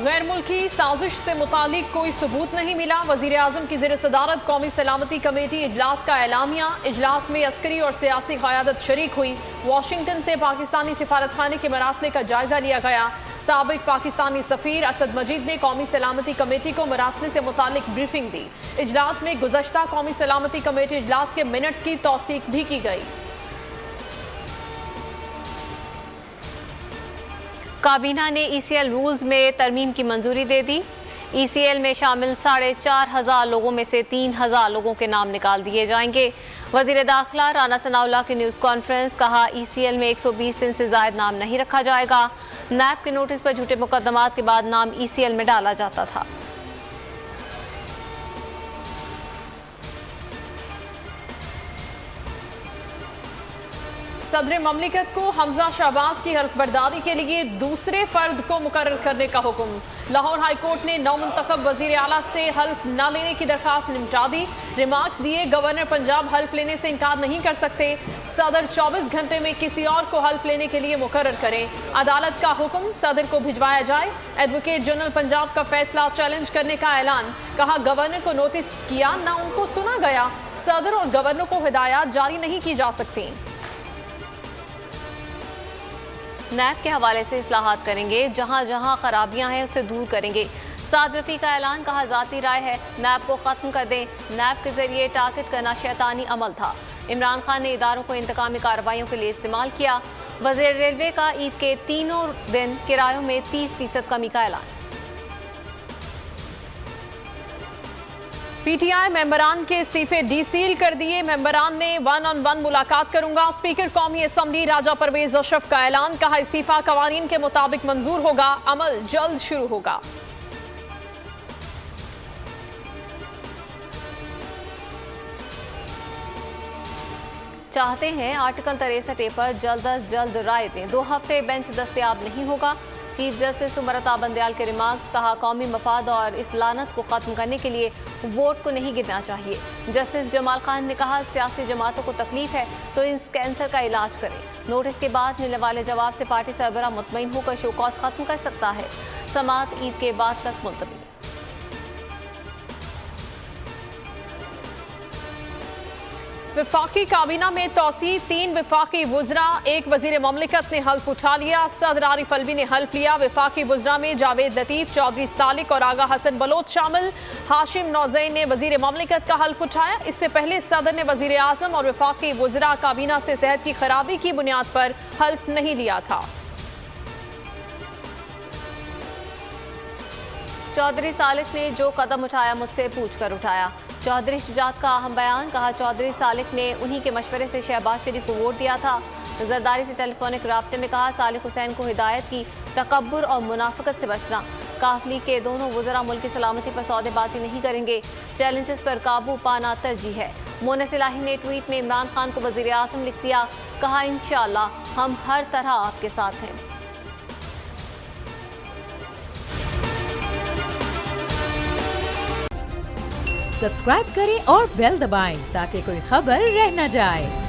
गैर मुल्की साजिश से मुतालिक कोई सबूत नहीं मिला। वजीर आजम की ज़ेर सदारत कौमी सलामती कमेटी इजलास का एलामिया। इजलास में अस्करी और सियासी क़यादत शरीक हुई। वाशिंगटन से पाकिस्तानी सिफारत खाने के मरासले का जायजा लिया गया। साबिक पाकिस्तानी सफ़ीर असद मजीद ने कौमी सलामती कमेटी को मरासले से मुतालिक ब्रीफिंग दी। इजलास में गुज़श्ता कौमी सलामती कमेटी इजलास के मिनट्स की तौसीक भी की गई। काबीना ने ECL रूल्स में तरमीम की मंजूरी दे दी। ECL में शामिल 4,500 लोगों में से 3,000 लोगों के नाम निकाल दिए जाएंगे। वजीर दाखिला राना सनाउल्लाह की न्यूज़ कॉन्फ्रेंस। कहा ECL में 120 दिन से ज़ायद नाम नहीं रखा जाएगा। नैब के नोटिस पर झूठे मुकदमात के बाद नाम ECL में डाला जाता था। सदर ममलिकत को हमजा शहबाज की हल्फ बर्दारी के लिए दूसरे फर्द को मुकर्रर करने का हुक्म। लाहौर हाई कोर्ट ने नौमुंतखब वजीर आला से हल्फ न लेने की दरखास्त निपटा दी। रिमार्क्स दिए, गवर्नर पंजाब हल्फ लेने से इनकार नहीं कर सकते। सदर 24 घंटे में किसी और को हल्फ लेने के लिए मुकर्रर करें। अदालत का हुक्म, सदर को भिजवाया जाए। एडवोकेट जनरल पंजाब का फैसला चैलेंज करने का ऐलान। कहा गवर्नर को नोटिस किया, ना उनको सुना गया। सदर और गवर्नर को हिदायत जारी नहीं की जा सकती। नैब के हवाले से इस्लाहात करेंगे, जहां जहां खराबियां हैं उसे दूर करेंगे। साद रफ़ी का ऐलान। कहा जाती राय है, नैब को ख़त्म कर दें। नैब के जरिए टारगेट करना शैतानी अमल था। इमरान खान ने इदारों को इंतकामी कार्रवाइयों के लिए इस्तेमाल किया। वज़ीर रेलवे का ईद के तीनों दिन किरायों में 30% कमी का ऐलान। PTI मेंबरान के इस्तीफे डीसील कर दिए। मेंबरान ने 1-on-1 मुलाकात करूंगा। स्पीकर कौमी असम्बली राजा परवेज अशरफ का ऐलान। कहा इस्तीफा कवानीन के मुताबिक मंजूर होगा, अमल जल्द शुरू होगा। चाहते हैं आर्टिकल 63 पर जल्द अज जल्द राय दें। 2 हफ्ते बेंच दस्तयाब नहीं होगा। चीफ जस्टिस उमरता बंदयाल के रिमार्क्स। कहा कौमी मफाद और इस लानत को ख़त्म करने के लिए वोट को नहीं गिरना चाहिए। जस्टिस जमाल खान ने कहा सियासी जमातों को तकलीफ है तो इस कैंसर का इलाज करें। नोटिस के बाद मिलने वाले जवाब से पार्टी सरबराह मुतमईन होकर शोकॉज ख़त्म कर सकता है। समाअत ईद के बाद तक मुलतवी। वफाकी काबीना में तोसी। 3 वफाकी वुज़रा, 1 वजीर ममलिकत ने हल्फ उठा लिया। सदर आरिफ अलवी ने हल्फ लिया। वफाकी वुज़रा में जावेद लतीफ़, चौधरी सालिक और आगा हसन बलोच शामिल। हाशिम नौज़ैन ने वजीर ममलिकत का हल्फ उठाया। इससे पहले सदर ने वजीर आज़म और वफाकी वुज़रा काबीना से सेहत की खराबी की बुनियाद पर हल्फ नहीं लिया था। चौधरी सालिक ने जो कदम उठाया मुझसे पूछ कर उठाया। चौधरी शुजात का अहम बयान। कहा चौधरी सालिक ने उन्हीं के मशवरे से शहबाज शरीफ को वोट दिया था। जरदारी से टेलीफोनिक राब्ते में कहा सालिक हुसैन को हिदायत की तकब्बुर और मुनाफिकत से बचना। काफली के दोनों वज़रा मुल्क की सलामती पर सौदेबाजी नहीं करेंगे। चैलेंजेस पर काबू पाना तरजीह है। मोनस इलाही ने ट्वीट में इमरान खान को वज़ीर आज़म लिख दिया। कहा इंशाअल्लाह हम हर तरह आपके साथ हैं। सब्सक्राइब करें और बेल दबाएं ताकि कोई खबर रह न जाए।